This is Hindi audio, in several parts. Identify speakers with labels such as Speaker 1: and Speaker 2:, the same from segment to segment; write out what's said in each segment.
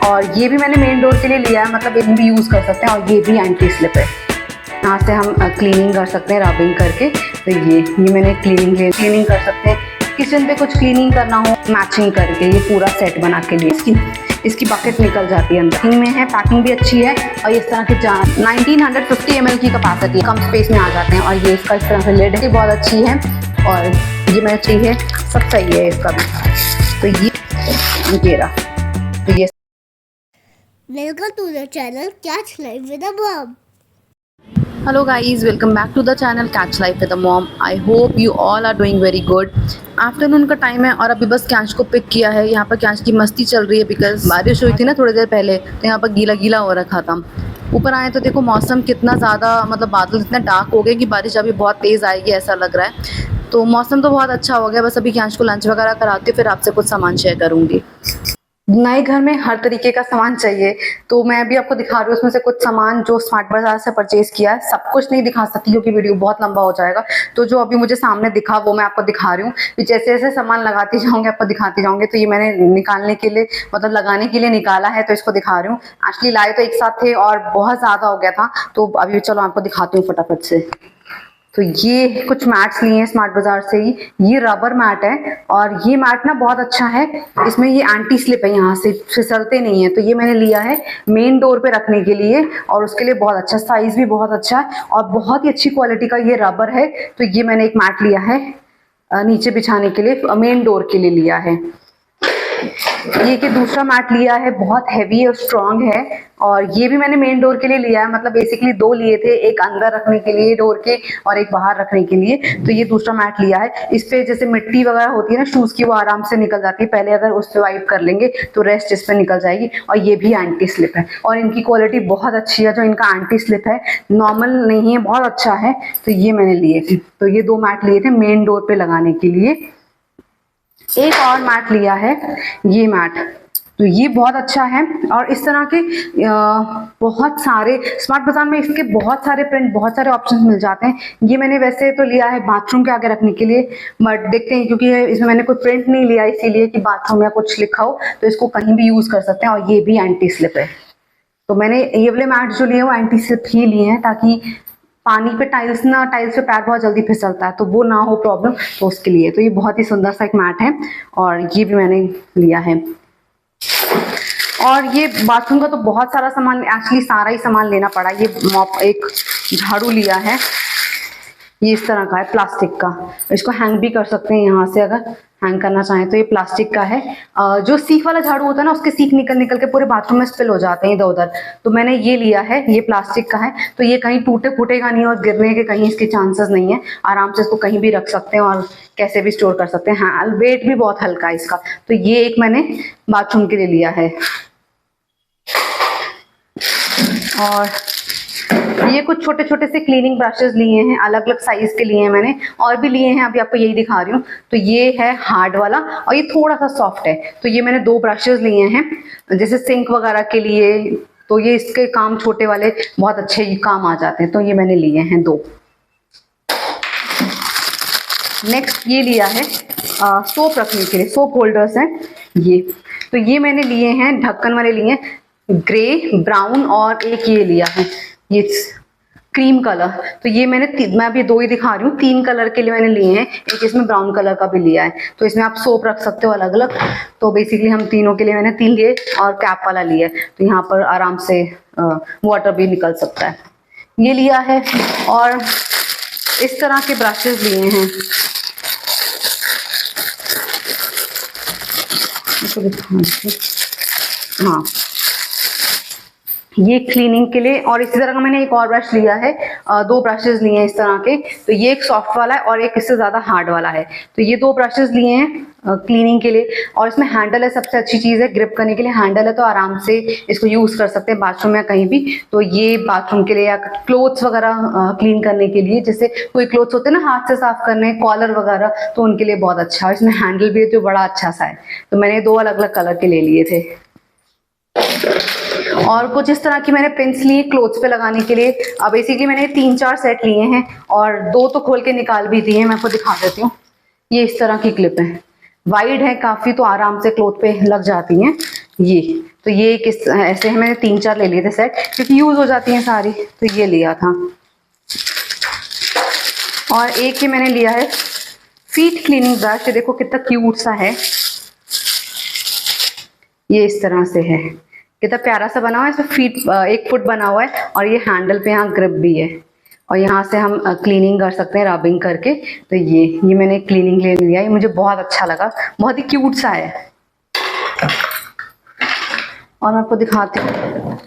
Speaker 1: और ये भी मैंने मेन डोर के लिए लिया है, मतलब इन्हें भी यूज़ कर सकते हैं। और ये भी एंटी स्लिप है, यहाँ से हम क्लीनिंग कर सकते हैं रबिंग करके। तो ये मैंने क्लीनिंग कर सकते हैं। किचन पे कुछ क्लीनिंग करना हो मैचिंग करके, ये पूरा सेट बना के लिए इसकी बकेट निकल जाती है अंदर में है। पैकिंग भी अच्छी है और इस तरह की 1950 ml की कैपेसिटी, कम स्पेस में आ जाते हैं। और ये इसका इस तरह से लिड भी बहुत अच्छी है और ये मैंने चाहिए सब सही है इसका भी। तो ये रहा, तो ये
Speaker 2: welcome to the channel catch life with mom.
Speaker 1: Hello guys, welcome back to the channel Catch Life with a Mom. I hope you all are doing very good. Afternoon का टाइम है और अभी बस कैच को पिक किया है। यहाँ पर कैच की मस्ती चल रही है बिकॉज बारिश हुई थी ना थोड़ी देर पहले, तो यहाँ पर गीला गीला हो रखा था। ऊपर आए तो देखो मौसम कितना ज़्यादा, मतलब बादल इतना डार्क हो गए कि बारिश अभी बहुत तेज़ आएगी ऐसा लग रहा है। तो मौसम तो बहुत अच्छा हो गया। बस अभी कैच को लंच वगैरह कराती हूँ, फिर आपसे कुछ सामान शेयर करूँगी। नए घर में हर तरीके का सामान चाहिए, तो मैं अभी आपको दिखा रही हूँ उसमें से कुछ सामान जो स्मार्ट बाजार से परचेज किया है। सब कुछ नहीं दिखा सकती क्योंकि वीडियो बहुत लंबा हो जाएगा। तो जो अभी मुझे सामने दिखा वो मैं आपको दिखा रही हूँ। जैसे जैसे सामान लगाती जाऊंगी आपको दिखाती जाऊंगी। तो ये मैंने निकालने के लिए, मतलब लगाने के लिए निकाला है, तो इसको दिखा रही हूँ। एक्चुअली लाए तो एक साथ थे और बहुत ज्यादा हो गया था, तो अभी चलो आपको दिखाती हूँ फटाफट से। तो ये कुछ मैट्स लिए हैं स्मार्ट बाजार से ही। ये रबर मैट है और ये मैट ना बहुत अच्छा है, इसमें ये एंटी स्लिप है, यहाँ से फिसलते नहीं है। तो ये मैंने लिया है मेन डोर पे रखने के लिए और उसके लिए बहुत अच्छा, साइज भी बहुत अच्छा है और बहुत ही अच्छी क्वालिटी का ये रबर है। तो ये मैंने एक मैट लिया है नीचे बिछाने के लिए, मेन डोर के लिए लिया है। ये कि दूसरा मैट लिया है, बहुत हैवी और स्ट्रॉन्ग है और ये भी मैंने मेन डोर के लिए लिया है। मतलब बेसिकली दो लिए थे, एक अंदर रखने के लिए डोर के और एक बाहर रखने के लिए। तो ये दूसरा मैट लिया है। इस पे जैसे मिट्टी वगैरह होती है ना शूज की, वो आराम से निकल जाती है। पहले अगर उस पे वाइप कर लेंगे तो रेस्ट इस पे निकल जाएगी। और ये भी एंटी स्लिप है और इनकी क्वालिटी बहुत अच्छी है। जो इनका एंटी स्लिप है नॉर्मल नहीं है, बहुत अच्छा है। तो ये मैंने लिए थे। तो ये दो मैट लिए थे मेन डोर पे लगाने के लिए। एक और मैट लिया है, ये मैट, तो ये बहुत अच्छा है। और इस तरह के बहुत सारे स्मार्ट बाजार में इसके बहुत सारे प्रिंट, बहुत सारे ऑप्शंस मिल जाते हैं। ये मैंने वैसे तो लिया है बाथरूम के आगे रखने के लिए, बट देखते हैं क्योंकि इसमें मैंने कोई प्रिंट नहीं लिया इसीलिए कि बाथरूम या कुछ लिखा हो, तो इसको कहीं भी यूज कर सकते हैं। और ये भी एंटी स्लिप है। तो मैंने ये वाले मैट जो लिए वो एंटी स्लिप ही लिए हैं, ताकि पानी पे टाइल्स पे पैर बहुत जल्दी फिसलता है तो वो ना हो प्रॉब्लम, तो उसके लिए। तो ये बहुत ही सुंदर सा एक मैट है और ये भी मैंने लिया है। और ये बाथरूम का तो बहुत सारा सामान, एक्चुअली सारा ही सामान लेना पड़ा। ये मॉप, एक झाड़ू लिया है, ये इस तरह का है प्लास्टिक का। इसको हैंग भी कर सकते हैं यहाँ से अगर हैंग करना चाहें तो। ये प्लास्टिक का है। जो सीख वाला झाड़ू होता है ना, उसके सीख निकल निकल के पूरे बाथरूम में स्पिल हो जाते हैं इधर उधर। तो मैंने ये लिया है, ये प्लास्टिक का है। तो ये कहीं टूटे फूटेगा नहीं और गिरने के कहीं इसके चांसेस नहीं है। आराम से इसको कहीं भी रख सकते हैं और कैसे भी स्टोर कर सकते हैं। हाँ, वेट भी बहुत हल्का है इसका। तो ये एक मैंने बाथरूम के लिए लिया है। और ये कुछ छोटे छोटे से क्लीनिंग ब्रशेस लिए हैं, अलग अलग साइज के लिए हैं मैंने, और भी लिए हैं, अभी आपको यही दिखा रही हूँ। तो ये है हार्ड वाला और ये थोड़ा सा सॉफ्ट है। तो ये मैंने दो ब्रशेस लिए हैं जैसे सिंक वगैरह के लिए। तो ये इसके काम छोटे वाले बहुत अच्छे काम आ जाते हैं, तो ये मैंने लिए हैं दो। नेक्स्ट ये लिया है सोप रखने के लिए, सोप होल्डर्स हैं ये। तो ये मैंने लिए हैं, ढक्कन वाले लिए हैं, ग्रे, ब्राउन और एक ये लिया है ये क्रीम कलर। तो ये मैं अभी दो ही दिखा रही हूँ, 3 कलर के लिए मैंने लिए हैं। एक इसमें ब्राउन कलर का भी लिया है। तो इसमें आप सोप रख सकते हो अलग अलग। तो बेसिकली हम तीनों के लिए मैंने 3 लिए और कैप वाला लिया है। तो यहाँ पर आराम से वाटर भी निकल सकता है, ये लिया है। और इस तरह के ब्रशेस लिए हैं, हाँ, ये क्लीनिंग के लिए। और इसी तरह का मैंने एक और ब्रश लिया है, 2 ब्रशेस लिए हैं इस तरह के। तो ये एक सॉफ्ट वाला है और एक इससे ज्यादा हार्ड वाला है। तो ये 2 ब्रशेस लिए हैं क्लीनिंग के लिए। और इसमें हैंडल है, सबसे अच्छी चीज है, ग्रिप करने के लिए हैंडल है, तो आराम से इसको यूज कर सकते हैं बाथरूम या कहीं भी। तो ये बाथरूम के लिए या क्लोथ्स वगैरह क्लीन करने के लिए, जैसे कोई क्लोथ्स होते हैं ना हाथ से साफ करने, कॉलर वगैरह, तो उनके लिए बहुत अच्छा है। इसमें हैंडल भी है जो बड़ा अच्छा सा है। तो मैंने 2 अलग अलग कलर के ले लिए थे। और कुछ इस तरह की मैंने पिंस ली क्लोथ्स पे लगाने के लिए। अब बेसिकली मैंने 3-4 सेट लिए हैं और 2 तो खोल के निकाल भी दिए हैं। मैं आपको दिखा देती हूँ। ये इस तरह की क्लिप है, वाइड है काफी, तो आराम से क्लोथ पे लग जाती हैं। ये तो ये किस ऐसे मैंने 3-4 ले लिए थे सेट, क्योंकि यूज हो जाती हैं सारी, तो ये लिया था। और एक ये मैंने लिया है फीट क्लीनिंग ब्रश, ये देखो कितना क्यूट सा है, ये इस तरह से है, कितना प्यारा सा बना हुआ है। इसमें फीट 1 फुट बना हुआ है और ये हैंडल पे यहाँ ग्रिप भी है और यहाँ से हम क्लीनिंग कर सकते हैं रबिंग करके। तो ये मैंने क्लीनिंग ले लिया, ये मुझे बहुत अच्छा लगा, बहुत ही क्यूट सा है। और मैं आपको दिखाती हूँ।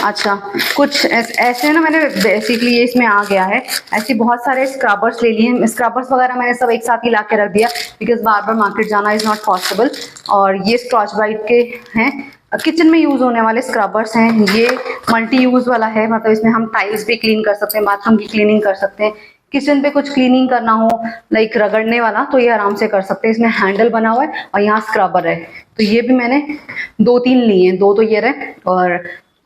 Speaker 1: अच्छा, कुछ ऐसे ना मैंने बेसिकली ये इसमें आ गया है, ऐसे बहुत सारे स्क्रबर्स ले लिए हैं। स्क्रबर्स वगैरह मैंने सब एक साथ ही ला के रख दिया, बिकॉज बार बार मार्केट जाना इज़ नॉट पॉसिबल। और ये स्कॉच ब्राइट के हैं, किचन में यूज़ होने वाले स्क्रबर्स हैं। ये मल्टी यूज़ वाला है, मतलब इसमें हम टाइल्स भी क्लीन कर सकते हैं, बाथरूम की क्लीनिंग कर सकते हैं, किचन पे कुछ क्लीनिंग करना हो लाइक रगड़ने वाला, तो ये आराम से कर सकते हैं। इसमें हैंडल बना हुआ है और यहाँ स्क्रबर है। तो ये भी मैंने 2-3 लिए हैं, 2 तो ये रहे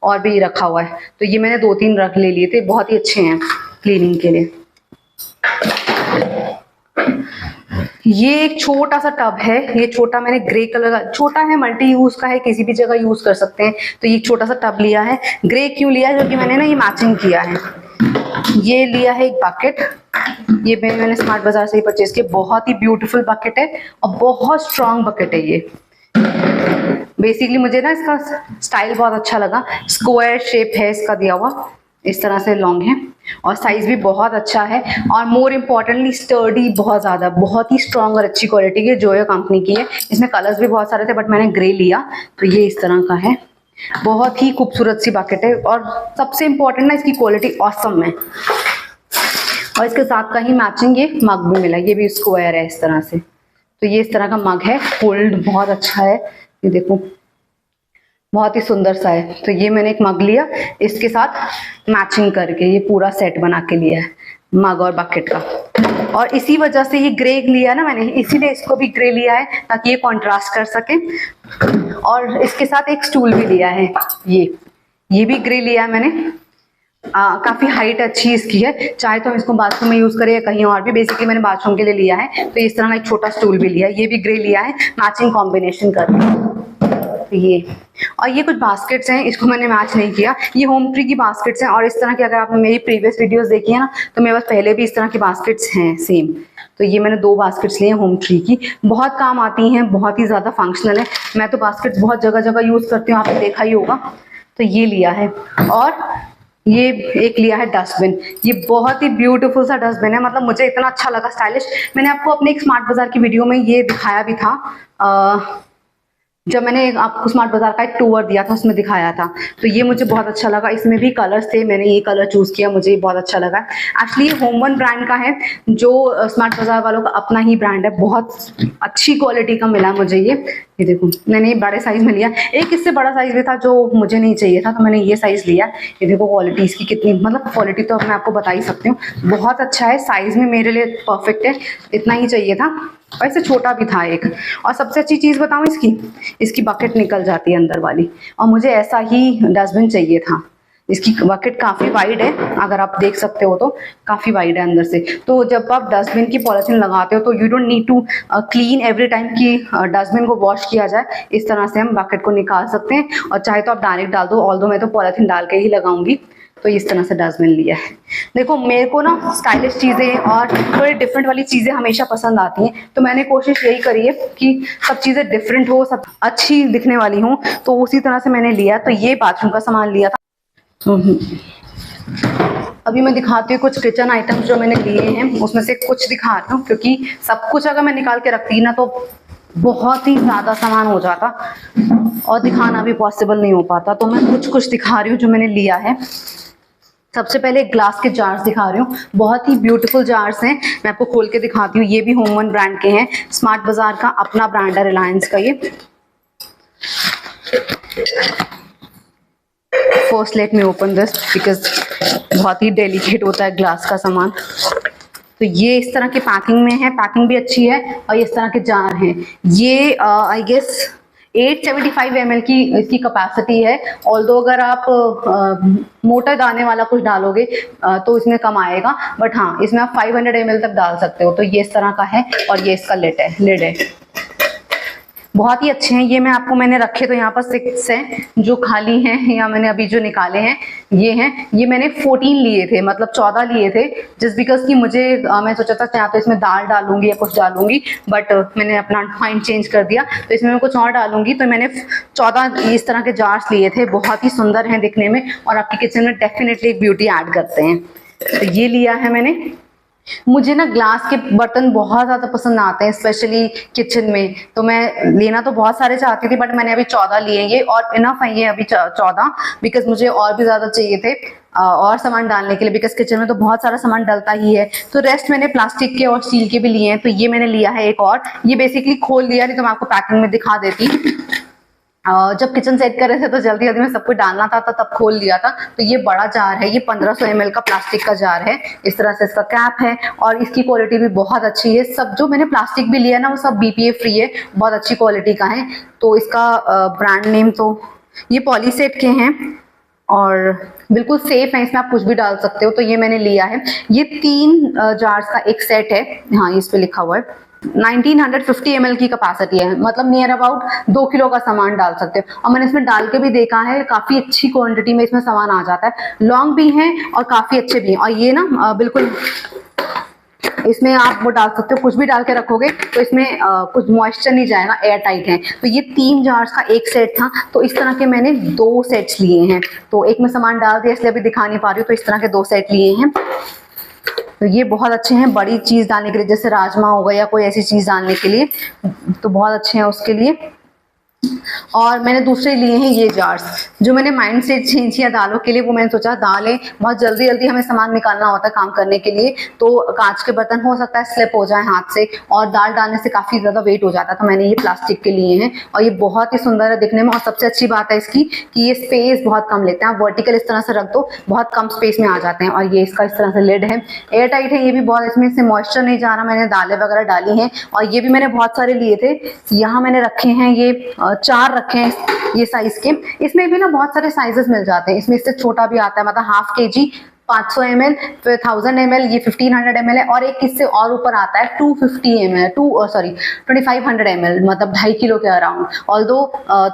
Speaker 1: और भी रखा हुआ है, तो ये मैंने 2-3 रख ले लिए थे, बहुत ही अच्छे हैं क्लीनिंग के लिए। ये एक छोटा सा टब है, ये छोटा मैंने ग्रे कलर का, छोटा है, मल्टी यूज का है, किसी भी जगह यूज कर सकते हैं। तो ये छोटा सा टब लिया है। ग्रे क्यों लिया है? क्योंकि मैंने ना ये मैचिंग किया है। ये लिया है एक बकेट, ये मैंने स्मार्ट बाजार से ही परचेज किया, बहुत ही ब्यूटीफुल बकेट है और बहुत स्ट्रॉन्ग बकेट है ये। बेसिकली मुझे ना इसका स्टाइल बहुत अच्छा लगा, स्क्वायर शेप है इसका दिया हुआ, इस तरह से लॉन्ग है और साइज भी बहुत अच्छा है। और मोर इम्पोर्टेंटली स्टर्डी बहुत ज़्यादा, बहुत ही स्ट्रॉन्ग और अच्छी क्वालिटी की, जोयो कंपनी की है। इसमें कलर्स भी बहुत सारे थे बट मैंने ग्रे लिया, तो ये इस तरह का है। बहुत ही खूबसूरत सी बकेट है और सबसे इम्पोर्टेंट ना इसकी क्वालिटी ऑसम है। और इसके साथ का ही मैचिंग ये मग भी मिला, ये भी स्क्वायर है इस तरह से। तो ये इस तरह का मग है, होल्ड बहुत अच्छा है, ये देखो बहुत ही सुंदर सा है। तो ये मैंने एक मग लिया, इसके साथ मैचिंग करके ये पूरा सेट बना के लिया है मग और बकेट का। और इसी वजह से ये ग्रे लिया ना मैंने, इसीलिए इसको भी ग्रे लिया है ताकि ये कॉन्ट्रास्ट कर सके। और इसके साथ एक स्टूल भी लिया है, ये भी ग्रे लिया है मैंने। काफी हाइट अच्छी इसकी है, चाहे तो हम इसको बाथरूम में यूज करें या कहीं और भी। बेसिकली मैंने बाथरूम के लिए लिया है, तो इस तरह का एक छोटा स्टूल भी लिया है, ये भी ग्रे लिया है मैचिंग कॉम्बिनेशन करके। ये और ये कुछ बास्केट्स हैं, इसको मैंने मैच नहीं किया, ये होम ट्री की बास्केट्स हैं। और इस तरह की अगर आपने मेरी प्रीवियस वीडियोस देखी है ना, तो मेरे पास पहले भी इस तरह की बास्केट्स हैं सेम। तो ये मैंने 2 बास्केट्स लिए हैं होम ट्री की, बहुत काम आती हैं, बहुत ही ज़्यादा फंक्शनल है। मैं तो बास्केट्स बहुत जगह जगह यूज़ करती हूँ, आपने देखा ही होगा। तो ये लिया है। और ये एक लिया है डस्टबिन, ये बहुत ही ब्यूटीफुल सा डस्टबिन है, मतलब मुझे इतना अच्छा लगा, स्टाइलिश। मैंने आपको अपने एक स्मार्ट बाजार की वीडियो में ये दिखाया भी था, जब मैंने आपको स्मार्ट बाजार का एक टूर दिया था उसमें दिखाया था। तो ये मुझे बहुत अच्छा लगा, इसमें भी कलर्स थे, मैंने ये कलर चूज किया, मुझे बहुत अच्छा लगा। एक्चुअली ये होमवन ब्रांड का है, जो स्मार्ट बाजार वालों का अपना ही ब्रांड है, बहुत अच्छी क्वालिटी का मिला मुझे ये देखो, मैंने ये बड़े साइज में लिया, एक इससे बड़ा साइज भी था जो मुझे नहीं चाहिए था, तो मैंने ये साइज लिया। ये देखो क्वालिटी इसकी कितनी, मतलब क्वालिटी तो मैं आपको बता ही सकती हूँ, बहुत अच्छा है, साइज में मेरे लिए परफेक्ट है, इतना ही चाहिए था। और इससे छोटा भी था एक। और सबसे अच्छी चीज़ बताऊँ इसकी बकेट निकल जाती है अंदर वाली, और मुझे ऐसा ही डस्टबिन चाहिए था। इसकी बकेट काफ़ी वाइड है, अगर आप देख सकते हो तो काफ़ी वाइड है अंदर से। तो जब आप डस्टबिन की पॉलिथीन लगाते हो तो you don't need to clean every time कि डस्टबिन को वॉश किया जाए। इस तरह से हम बकेट को निकाल सकते हैं, और चाहे तो आप डायरेक्ट डाल दो, ऑल्दो मैं तो पॉलिथीन डाल के ही लगाऊंगी। तो इस तरह से डस्टबिन लिया है। देखो मेरे को ना स्टाइलिश चीज़ें और थोड़ी डिफरेंट वाली चीज़ें हमेशा पसंद आती हैं, तो मैंने कोशिश यही करी है कि सब चीज़ें डिफरेंट हो, सब अच्छी दिखने वाली हों, तो उसी तरह से मैंने लिया। तो ये बाथरूम का सामान लिया था। अभी मैं दिखाती हूँ कुछ किचन आइटम्स जो मैंने लिए हैं, उसमें से कुछ दिखा रही हूँ, क्योंकि सब कुछ अगर मैं निकाल के रखती ना तो बहुत ही ज़्यादा सामान हो जाता और दिखाना भी पॉसिबल नहीं हो पाता। तो मैं कुछ दिखा रही हूँ जो मैंने लिया है। सबसे पहले ग्लास के जार्स दिखा रही हूँ, बहुत ही ब्यूटीफुल जार्स हैं, मैं आपको खोल के दिखाती हूँ। ये भी होमवन ब्रांड के हैं, स्मार्ट बाजार का अपना ब्रांड है, रिलायंस का। ये first let me open this because बहुत ही डेलिकेट होता है ग्लास का सामान। तो ये इस तरह की पैकिंग में है, पैकिंग भी अच्छी है, और इस तरह के जार हैं। ये आई गेस 875 ml की इसकी कैपेसिटी है। ऑल्दो अगर आप मोटा दाने वाला कुछ डालोगे तो इसमें कम आएगा, बट हाँ इसमें आप 500 ml तक डाल सकते हो। तो ये इस तरह का है, और ये इसका लिड है। बहुत ही अच्छे हैं ये। मैंने रखे तो यहाँ पर 6 हैं जो खाली हैं, या मैंने अभी जो निकाले हैं ये हैं। ये मैंने 14 लिए थे, मतलब 14 लिए थे, जस्ट बिकॉज कि मुझे मैं सोचा था यहाँ पे इसमें दाल डालूंगी या कुछ डालूंगी, बट मैंने अपना माइंड चेंज कर दिया, तो इसमें मैं कुछ और डालूंगी। तो मैंने 14 इस तरह के जार्स लिए थे, बहुत ही सुंदर हैं दिखने में और आपके किचन में डेफिनेटली एक ब्यूटी ऐड करते हैं। तो ये लिया है मैंने। मुझे ना ग्लास के बर्तन बहुत ज़्यादा पसंद आते हैं, स्पेशली किचन में। तो मैं लेना तो बहुत सारे चाहती थी, बट मैंने अभी 14 लिए ये, और इनफ है ये अभी 14, बिकॉज मुझे और भी ज़्यादा चाहिए थे और सामान डालने के लिए, बिकॉज किचन में तो बहुत सारा सामान डलता ही है। तो रेस्ट मैंने प्लास्टिक के और स्टील के भी लिए हैं। तो ये मैंने लिया है एक और, ये बेसिकली खोल लिया, नहीं तो मैं आपको पैकिंग में दिखा देती। जब किचन सेट कर रहे थे तो जल्दी जल्दी में सब कुछ डालना था, तो तब खोल लिया था। तो ये बड़ा जार है, ये 1500 ml का प्लास्टिक का जार है। इस तरह से इसका कैप है और इसकी क्वालिटी भी बहुत अच्छी है। सब जो मैंने प्लास्टिक भी लिया ना वो सब BPA फ्री है, बहुत अच्छी क्वालिटी का है। तो इसका ब्रांड नेम तो ये पॉलीसेट के हैं और बिल्कुल सेफ है, इसमें आप कुछ भी डाल सकते हो। तो ये मैंने लिया है। ये 3 जार्स का एक सेट है। हाँ, इस पे लिखा हुआ है 1950 ml की कैपेसिटी है, मतलब नियर अबाउट 2 किलो का सामान डाल सकते हो। और मैंने इसमें डाल के भी देखा है, काफी अच्छी क्वांटिटी में इसमें सामान आ जाता है। लॉन्ग भी है और काफी अच्छे भी हैं। और ये ना बिल्कुल इसमें आप वो डाल सकते हो, कुछ भी डाल के रखोगे तो इसमें कुछ मॉइस्चर नहीं जाएगा, एयर टाइट है। तो ये 3 जार्स का एक सेट था, तो इस तरह के मैंने 2 सेट्स लिए हैं। तो एक में सामान डाल दिया, इसलिए अभी दिखा नहीं पा रही हूँ। तो इस तरह के 2 सेट लिए हैं। तो ये बहुत अच्छे हैं बड़ी चीज़ डालने के लिए, जैसे राजमा हो गया या कोई ऐसी चीज़ डालने के लिए, तो बहुत अच्छे हैं उसके लिए। और मैंने दूसरे लिए हैं ये जार्स, जो मैंने माइंड सेट चेंज किया दालों के लिए। वो मैंने सोचा दालें बहुत जल्दी जल्दी हमें सामान निकालना होता है काम करने के लिए, तो कांच के बर्तन हो सकता है स्लिप हो जाए हाथ से, और दाल डालने से काफ़ी ज़्यादा वेट हो जाता है। तो मैंने ये प्लास्टिक के लिए हैं और ये बहुत ही सुंदर है दिखने में। और सबसे अच्छी बात है इसकी कि ये स्पेस बहुत कम लेते हैं। आप वर्टिकल इस तरह से रख दो, बहुत कम स्पेस में आ जाते हैं। और ये इसका इस तरह से लिड है, एयर टाइट है ये भी बहुत, इसमें से मॉइस्चर नहीं जा रहा। मैंने दालें वगैरह डाली हैं और ये भी मैंने बहुत सारे लिए थे। यहाँ मैंने रखे हैं ये 4 रखे हैं ये साइज के। इसमें भी ना बहुत सारे साइजेस मिल जाते हैं, इसमें इससे छोटा भी आता है, मतलब ½ kg, 500 ml, फिर 1000 ml, ये 1500 ml है। और एक इससे और ऊपर आता है 250 ml, 2500 ml, मतलब 2.5 किलो के अराउंड। ऑल्दो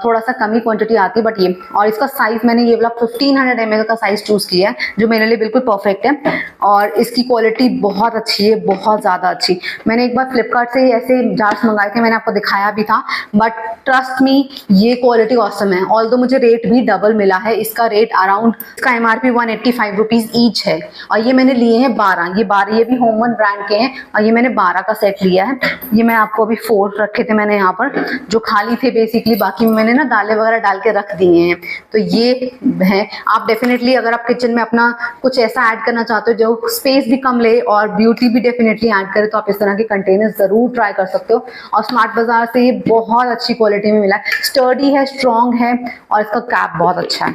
Speaker 1: थोड़ा सा कम ही क्वांटिटी आती है, बट ये, और इसका साइज मैंने ये वाला 1500 ml का साइज चूज किया है, जो मेरे लिए बिल्कुल परफेक्ट है। और इसकी क्वालिटी बहुत अच्छी है, बहुत ज़्यादा अच्छी। मैंने एक बार फ्लिपकार्ट से ऐसे जार्स मंगाए थे, मैंने आपको दिखाया भी था, बट ट्रस्ट मी ये क्वालिटी ऑसम है। ऑल्दो मुझे रेट भी डबल मिला है, इसका रेट अराउंड, इसका MRP 185 रुपीज़ ईच है। और ये मैंने लिए हैं 12, ये भी होमवन ब्रांड के हैं। और ये मैंने 12 का सेट लिया है। ये मैं आपको अभी 4 रखे थे मैंने यहाँ पर, जो खाली थे बेसिकली, बाकी मैंने ना दालें वगैरह डाल के रख दिए हैं। तो ये है, आप डेफिनेटली अगर आप किचन में अपना कुछ ऐसा ऐड करना चाहते हो जो स्पेस भी कम ले और ब्यूटी भी डेफिनेटली ऐड करे, तो आप इस तरह के कंटेनर जरूर ट्राई कर सकते हो। और स्मार्ट बाजार से ये बहुत अच्छी क्वालिटी में मिला है, स्टर्डी है, स्ट्रॉन्ग है, और इसका कैप बहुत अच्छा है,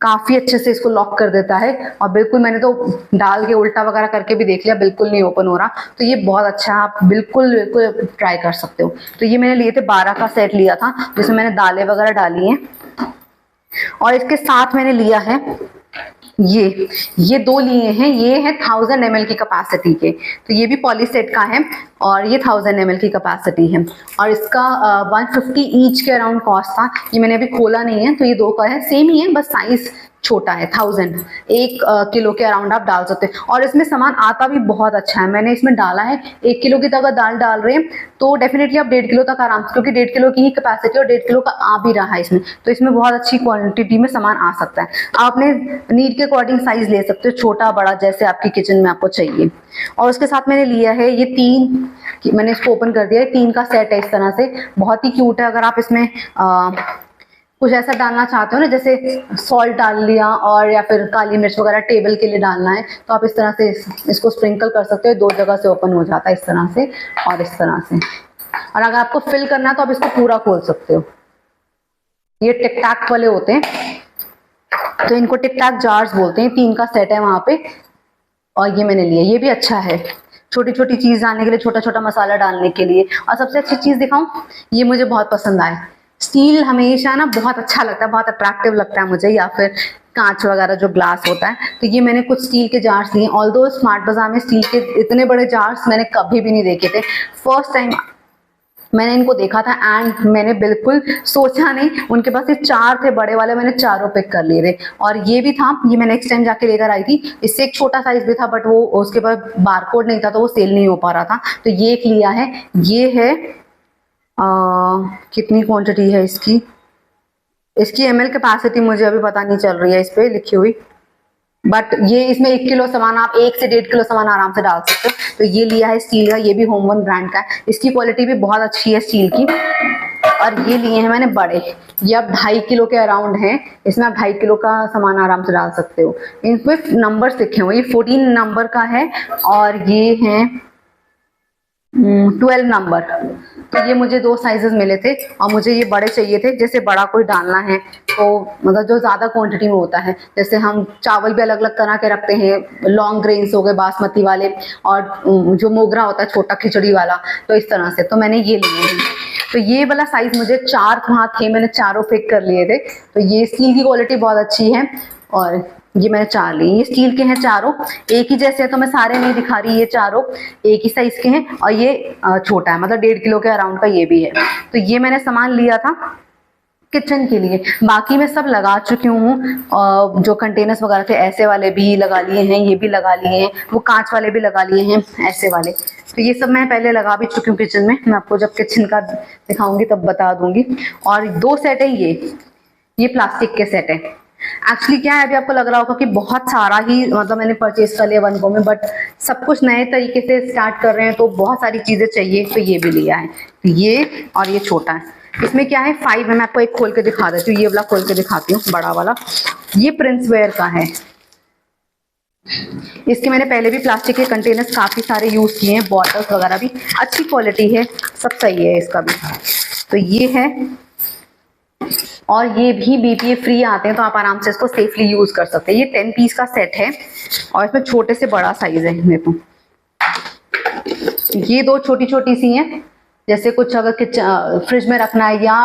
Speaker 1: काफी अच्छे से इसको लॉक कर देता है। और बिल्कुल मैंने तो डाल के उल्टा वगैरह करके भी देख लिया, बिल्कुल नहीं ओपन हो रहा। तो ये बहुत अच्छा है, आप बिल्कुल बिल्कुल ट्राई कर सकते हो। तो ये मैंने लिए थे 12 का सेट लिया था, जिसमें मैंने दालें वगैरह डाली हैं। और इसके साथ मैंने लिया है ये 2 लिए हैं, ये है 1000 ml की कैपेसिटी के। तो ये भी पॉलीसेट का है और ये 1000 ml की कैपेसिटी है। और इसका 150 ईच के अराउंड कॉस्ट था। ये मैंने अभी खोला नहीं है, तो ये 2 का है, सेम ही है, बस साइज छोटा है। 1000, 1 किलो के अराउंड आप डाल सकते हैं। और इसमें सामान आता भी बहुत अच्छा है। मैंने इसमें डाला है 1 किलो की, अगर दाल डाल रहे हैं तो डेफिनेटली आप 1.5 किलो तक आराम से, क्योंकि 1.5 किलो की ही कैपेसिटी और 1.5 किलो का आ भी रहा है इसमें, तो इसमें बहुत अच्छी क्वांटिटी में सामान आ सकता है। आप अपने नीड के अकॉर्डिंग साइज ले सकते हो, छोटा बड़ा जैसे आपकी किचन में आपको चाहिए। और उसके साथ मैंने लिया है ये 3, मैंने इसको ओपन कर दिया है, 3 का सेट है इस तरह से, बहुत ही क्यूट है। अगर आप इसमें कुछ ऐसा डालना चाहते हो ना, जैसे सॉल्ट डाल लिया और या फिर काली मिर्च वगैरह टेबल के लिए डालना है, तो आप इस तरह से इसको स्प्रिंकल कर सकते हो। 2 जगह से ओपन हो जाता है, इस तरह से और इस तरह से। और अगर आपको फिल करना है तो आप इसको पूरा खोल सकते हो। ये टिक टैक वाले होते हैं, तो इनको टिक टैक जार्स बोलते हैं। 3 का सेट है वहां पे। और ये मैंने लिया, ये भी अच्छा है, छोटी छोटी चीज डालने के लिए, छोटा छोटा मसाला डालने के लिए। और सबसे अच्छी चीज दिखाऊं, ये मुझे बहुत पसंद आए। स्टील हमेशा ना बहुत अच्छा लगता है, बहुत अट्रैक्टिव लगता है मुझे, या फिर कांच वगैरह जो ग्लास होता है। तो ये मैंने कुछ स्टील के जार्स लिए। ऑल्दो स्मार्ट बाजार में स्टील के इतने बड़े जार्स मैंने कभी भी नहीं देखे थे, फर्स्ट टाइम मैंने इनको देखा था एंड मैंने बिल्कुल सोचा नहीं, उनके पास ये 4 थे बड़े वाले, मैंने चारों पिक कर लिए थे। और ये भी था, ये मैं नेक्स्ट टाइम जाके लेकर आई थी, इससे एक छोटा साइज भी था बट वो उसके पास बारकोड नहीं था तो वो सेल नहीं हो पा रहा था, तो ये एक लिया है। ये है कितनी क्वांटिटी है इसकी, इसकी ml कैपेसिटी मुझे अभी पता नहीं चल रही है इस पे लिखी हुई, बट ये इसमें 1 किलो सामान, आप 1 से 1.5 किलो सामान आराम से डाल सकते हो। तो ये लिया है स्टील का, ये भी होमवन ब्रांड का है, इसकी क्वालिटी भी बहुत अच्छी है स्टील की। और ये लिए हैं मैंने बड़े, ये अब 2.5 किलो के अराउंड हैं, इसमें आप 2.5 किलो का सामान आराम से डाल सकते हो। इन पे नंबर लिखे हुए, ये 14 नंबर का है और ये है 12 नंबर। तो ये मुझे 2 साइजेस मिले थे और मुझे ये बड़े चाहिए थे, जैसे बड़ा कोई डालना है तो मतलब जो ज़्यादा क्वांटिटी में होता है, जैसे हम चावल भी अलग अलग तरह के रखते हैं, लॉन्ग ग्रेन्स हो गए बासमती वाले, और जो मोगरा होता है छोटा खिचड़ी वाला, तो इस तरह से तो मैंने ये लिए हैं। तो ये वाला साइज मुझे 4 वहाँ थे, मैंने चारों पिक कर लिए थे। तो ये स्टील की क्वालिटी बहुत अच्छी है और ये मैंने 4 लिए, ये स्टील के हैं चारों, एक ही जैसे है तो मैं सारे नहीं दिखा रही, ये चारों एक ही साइज के हैं और ये छोटा है, मतलब 1.5 किलो के अराउंड का ये भी है। तो ये मैंने सामान लिया था किचन के लिए, बाकी मैं सब लगा चुकी हूँ। जो कंटेनर्स वगैरह थे ऐसे वाले भी लगा लिए हैं, ये भी लगा लिए हैं, वो कांच वाले भी लगा लिए हैं ऐसे वाले, तो ये सब मैं पहले लगा भी चुकी हूँ किचन में। मैं आपको जब किचन का दिखाऊंगी तब बता दूंगी। और 2 सेट है, ये प्लास्टिक के सेट है। एक्चुअली क्या है, अभी आपको लग रहा होगा कि बहुत सारा ही मतलब मैंने परचेज कर लिया 1 गो में, बट सब कुछ नए तरीके से स्टार्ट कर रहे हैं तो बहुत सारी चीजें चाहिए, तो ये भी लिया है। ये और ये छोटा है, इसमें क्या है 5 है। मैं आपको एक खोल के दिखा देती हूँ, ये वाला खोल के दिखाती हूँ, बड़ा वाला। ये प्रिंस वेयर का है, इसके मैंने पहले भी प्लास्टिक के कंटेनर्स काफी सारे यूज किए हैं, बॉटल्स वगैरह भी अच्छी क्वालिटी है, सब सही है इसका भी। तो ये है, और ये भी BPA फ्री आते हैं तो आप आराम से इसको सेफली यूज कर सकते हैं। ये 10 पीस का सेट है और इसमें छोटे से बड़ा साइज है मेरे को। ये 2 छोटी छोटी सी हैं, जैसे कुछ अगर फ्रिज में रखना है या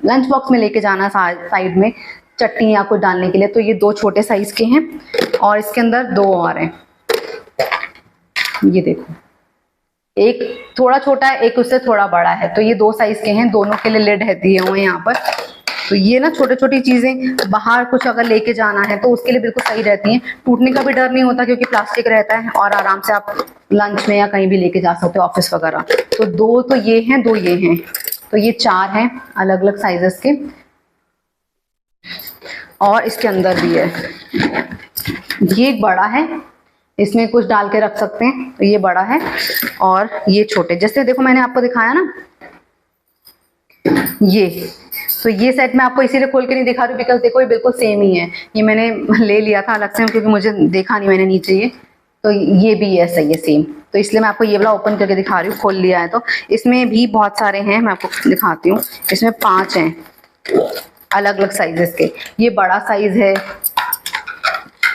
Speaker 1: लंच बॉक्स में लेके जाना है साइड में चटनी या कुछ डालने के लिए, तो ये 2 छोटे साइज के हैं। और इसके अंदर 2 और हैं, ये देखो, एक थोड़ा छोटा है, एक उससे थोड़ा बड़ा है, तो ये 2 साइज के हैं, दोनों के लिए लिड है दिए हुए हैं यहाँ पर। तो ये ना छोटी छोटी चीजें बाहर कुछ अगर लेके जाना है तो उसके लिए बिल्कुल सही रहती हैं, टूटने का भी डर नहीं होता क्योंकि प्लास्टिक रहता है, और आराम से आप लंच में या कहीं भी लेके जा सकते हो, ऑफिस वगैरह। तो 2 तो ये हैं, 2 ये हैं, तो ये 4 हैं अलग अलग साइजेस के। और इसके अंदर भी है, ये एक बड़ा है, इसमें कुछ डाल के रख सकते हैं, तो ये बड़ा है। और ये छोटे, जैसे देखो मैंने आपको दिखाया ना ये, तो ये सेट मैं आपको इसीलिए खोल के नहीं दिखा रही बिकॉज देखो ये बिल्कुल सेम ही है, ये मैंने ले लिया था अलग से क्योंकि मुझे देखा नहीं मैंने नीचे ये, तो ये भी ऐसा ही है सेम, तो इसलिए मैं आपको ये वाला ओपन करके दिखा रही हूँ, खोल लिया है। तो इसमें भी बहुत सारे हैं, मैं आपको दिखाती हूँ, इसमें 5 हैं अलग अलग साइजेस के। ये बड़ा साइज है,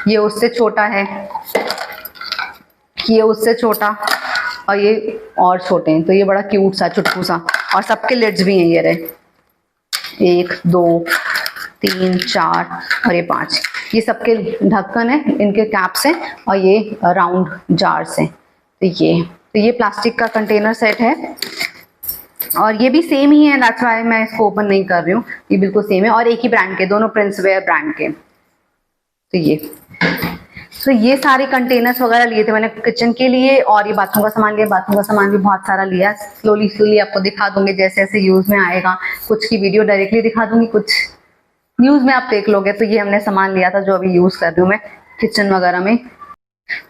Speaker 1: ये उससे छोटा है, ये उससे छोटा, और ये और छोटे हैं। तो ये बड़ा क्यूट सा चुटकू सा, और सबके लिड्स भी हैं, ये रहे 1 2 3 4 और ये 5, ये सबके ढक्कन है, इनके कैप्स हैं, और ये राउंड जार्स हैं। तो ये प्लास्टिक का कंटेनर सेट है और ये भी सेम ही है, दैट्स व्हाई मैं इसको ओपन नहीं कर रही हूँ, ये बिल्कुल सेम है और एक ही ब्रांड के, दोनों प्रिंस वेयर ब्रांड के। तो ये सारे कंटेनर्स वगैरह लिए थे मैंने किचन के लिए, और ये बाथरूम का सामान लिया, बाथरूम का सामान भी बहुत सारा लिया। स्लोली आपको दिखा दूंगी जैसे जैसे यूज में आएगा, कुछ की वीडियो डायरेक्टली दिखा दूंगी, कुछ न्यूज में आप देख लोगे। तो ये हमने सामान लिया था जो अभी यूज कर रही हूँ मैं किचन वगैरह में।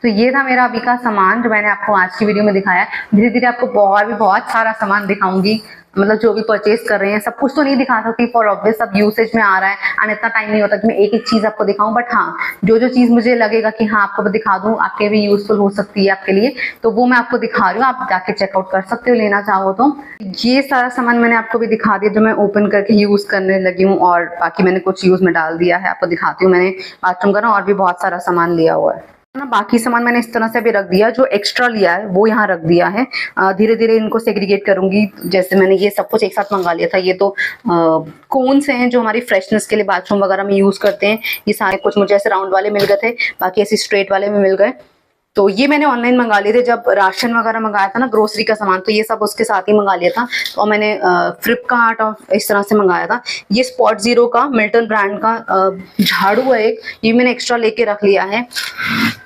Speaker 1: तो ये था मेरा अभी का सामान जो मैंने आपको आज की वीडियो में दिखाया। धीरे धीरे आपको बहुत सारा सामान दिखाऊंगी, मतलब जो भी परचेज कर रहे हैं, सब कुछ तो नहीं दिखा सकती फॉर ऑब्वियस, सब यूसेज में आ रहा है और इतना टाइम नहीं होता कि मैं एक एक चीज आपको दिखाऊं, बट हाँ जो चीज मुझे लगेगा कि हाँ आपको दिखा दूं, आपके भी यूजफुल हो सकती है आपके लिए, तो वो मैं आपको दिखा रही हूँ, आप जाके चेकआउट कर सकते हो लेना चाहो तो। ये सारा सामान मैंने आपको भी दिखा दिया जो मैं ओपन करके यूज करने लगी हूँ, और बाकी मैंने कुछ यूज में डाल दिया है, आपको दिखाती हूँ। मैंने बाथरूम का ना और भी बहुत सारा सामान लिया हुआ है ना, बाकी सामान मैंने इस तरह से भी रख दिया, जो एक्स्ट्रा लिया है वो यहाँ रख दिया है। धीरे धीरे इनको सेग्रीगेट करूंगी, जैसे मैंने ये सब कुछ एक साथ मंगा लिया था। ये तो कोन्स हैं जो हमारी फ्रेशनेस के लिए बाथरूम वगैरह में यूज करते हैं, ये सारे कुछ मुझे ऐसे राउंड वाले मिल गए थे, बाकी ऐसे स्ट्रेट वाले में मिल गए। तो ये मैंने ऑनलाइन मंगा लिए थे जब राशन वगैरह मंगाया था ना, ग्रोसरी का सामान, तो ये सब उसके साथ ही मंगा लिया था। और मैंने फ्लिपकार्ट और इस तरह से मंगाया था। ये स्पॉट जीरो का मिल्टन ब्रांड का झाड़ू है एक, ये मैंने एक्स्ट्रा लेके रख लिया है।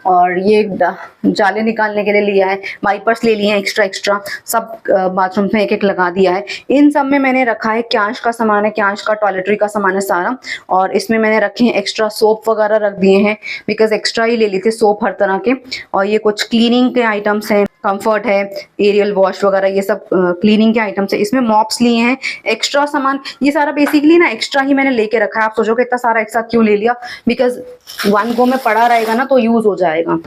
Speaker 1: और ये जाले निकालने के लिए लिया है, वाइपर्स ले लिए हैं एक्स्ट्रा सब बाथरूम में एक एक लगा दिया है। इन सब में मैंने रखा है क्यांश का सामान है, क्यांश का टॉयलेटरी का सामान है सारा। और इसमें मैंने रखे हैं एक्स्ट्रा सोप वगैरह रख दिए हैं, बिकॉज एक्स्ट्रा ही ले ली थी सोप हर तरह के। और ये कुछ क्लीनिंग के आइटम्स हैं, कंफर्ट है, एरियल वॉश वगैरह, ये सब क्लीनिंग के आइटम्स है। इसमें मॉप्स लिए हैं, एक्स्ट्रा सामान, ये सारा बेसिकली ना एक्स्ट्रा ही मैंने लेके रखा है। आप सोचोगे इतना सारा एक साथ क्यों ले लिया, बिकॉज वन गो में पड़ा रहेगा ना तो यूज हो जाएगा।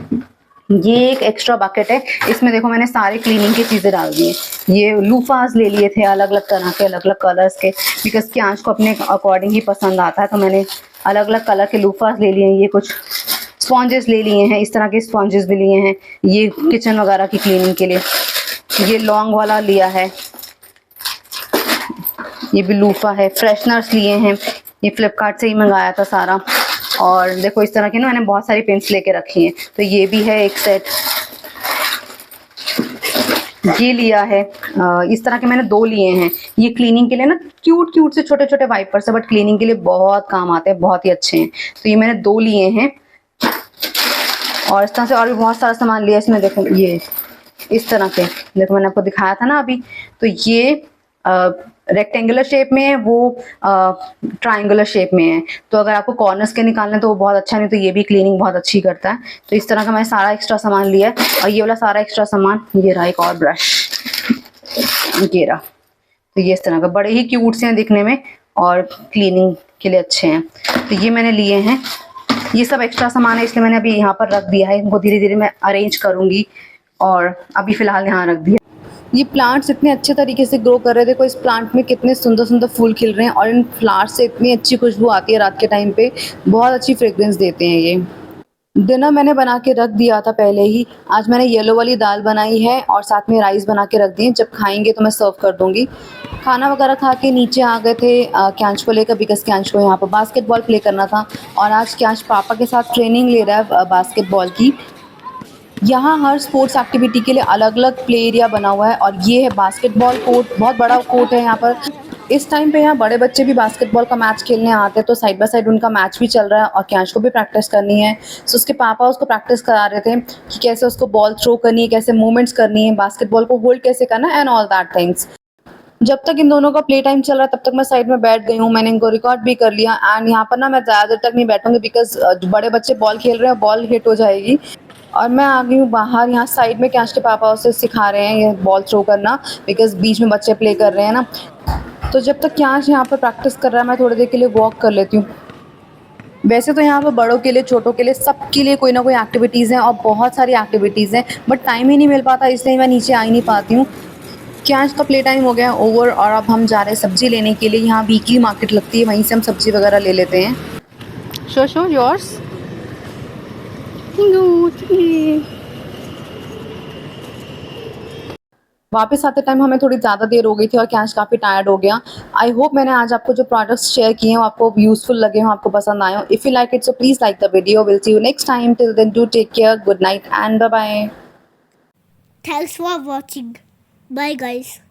Speaker 1: ये एक एक्स्ट्रा बकेट है, इसमें देखो मैंने सारे क्लीनिंग की चीजें डाल दी है। ये लूफास ले लिए थे अलग अलग तरह के, अलग अलग कलर्स के, बिकॉज क्यांश को अपने अकॉर्डिंग ही पसंद आता है, तो मैंने अलग अलग कलर के लूफास ले लिए हैं। ये कुछ स्पॉन्जेस ले लिए हैं, इस तरह के स्पॉन्जेस भी लिए हैं, ये किचन वगैरह की क्लीनिंग के लिए। ये लॉन्ग वाला लिया है, ये भी लूफा है। फ्रेशनर्स लिए हैं, ये फ्लिपकार्ट से ही मंगाया था सारा। और देखो इस तरह के ना मैंने बहुत सारी पेंस लेके रखी हैं, तो ये भी है एक सेट। ये लिया है, इस तरह के मैंने 2 लिए हैं। ये क्लीनिंग के लिए ना क्यूट से छोटे छोटे वाइपर्स है, बट क्लीनिंग के लिए बहुत काम आते हैं, बहुत ही अच्छे हैं। तो ये मैंने 2 लिए हैं। और इस तरह से और भी बहुत सारा सामान लिया इसमें। देखो ये इस तरह के, देखो मैंने आपको दिखाया था ना अभी, तो ये रेक्टेंगुलर शेप में है, वो ट्रायंगुलर शेप में है। तो अगर आपको कॉर्नर्स के निकालने तो वो बहुत अच्छा, नहीं तो ये भी क्लीनिंग बहुत अच्छी करता है। तो इस तरह का मैंने सारा एक्स्ट्रा सामान लिया है। और ये वाला सारा एक्स्ट्रा सामान, ये रहा एक और ब्रश, ये रहा। तो ये इस तरह का, बड़े ही क्यूट से हैं दिखने में और क्लीनिंग के लिए अच्छे हैं। तो ये मैंने लिए हैं। ये सब एक्स्ट्रा सामान है, इसलिए मैंने अभी यहाँ पर रख दिया है। इनको धीरे धीरे मैं अरेंज करूँगी, और अभी फ़िलहाल यहाँ रख दिया। ये प्लांट्स इतने अच्छे तरीके से ग्रो कर रहे थे। देखो इस प्लांट में कितने सुंदर सुंदर फूल खिल रहे हैं, और इन फ्लावर्स से इतनी अच्छी खुशबू आती है रात के टाइम पे, बहुत अच्छी फ्रेग्रेंस देते हैं ये। डिनर मैंने बना के रख दिया था पहले ही। आज मैंने येलो वाली दाल बनाई है और साथ में राइस बना के रख दिए, जब खाएंगे तो मैं सर्व कर दूंगी। खाना वगैरह खा के नीचे आ गए थे क्यांश को लेकर, बिकॉज क्यांश को यहाँ पर बास्केटबॉल प्ले करना था। और आज क्यांश पापा के साथ ट्रेनिंग ले रहा है बास्केटबॉल की। यहाँ हर स्पोर्ट्स एक्टिविटी के लिए अलग अलग प्ले एरिया बना हुआ है, और ये है बास्केटबॉल कोर्ट, बहुत बड़ा कोर्ट है यहाँ पर। इस टाइम पे यहाँ बड़े बच्चे भी बास्केटबॉल का मैच खेलने आते हैं, तो साइड बाय साइड उनका मैच भी चल रहा है, और क्यांश को भी प्रैक्टिस करनी है। सो उसके पापा उसको प्रैक्टिस करा रहे थे कि कैसे उसको बॉल थ्रो करनी है, कैसे मूवमेंट्स करनी है, बास्केटबॉल को होल्ड कैसे करना है, एंड ऑल दैट थिंग्स। जब तक इन दोनों का प्ले टाइम चल रहा है तब तक मैं साइड में बैठ गई हूँ, मैंने इनको रिकॉर्ड भी कर लिया। एंड यहाँ पर ना मैं ज़्यादा देर तक नहीं बैठूंगी, बिकॉज बड़े बच्चे बॉल खेल रहे हैं, बॉल हिट हो जाएगी। और मैं आ गई हूँ बाहर, यहाँ साइड में क्यांश के पापा उसे सिखा रहे हैं ये बॉल थ्रो करना, बिकॉज बीच में बच्चे प्ले कर रहे हैं ना। तो जब तक क्यांश यहाँ पर प्रैक्टिस कर रहा है, मैं थोड़ी देर के लिए वॉक कर लेती हूँ। वैसे तो यहाँ पर बड़ों के लिए, छोटों के लिए, सबके लिए कोई ना कोई एक्टिविटीज़ हैं, और बहुत सारी एक्टिविटीज़ हैं, बट टाइम ही नहीं मिल पाता, इसलिए मैं नीचे आ ही नहीं पाती हूँ। क्यांश का प्ले टाइम हो गया है ओवर, और अब हम जा रहे हैं सब्जी लेने के लिए। यहाँ वीकली मार्केट लगती है, वहीं से हम सब्जी वगैरह ले लेते हैं। Show yours. वापस आते टाइम हमें थोड़ी ज़्यादा देर हो गई थी और क्यांश काफ़ी टायर्ड हो गया। आई होप मैंने आज आपको जो प्रोडक्ट्स शेयर किए हैं वो आपको यूजफुल लगे हों, आपको पसंद आए हो। If you like it so please like the video. Will see you next time. Till then do take care, good night and bye bye.
Speaker 2: Thanks for watching. Bye guys.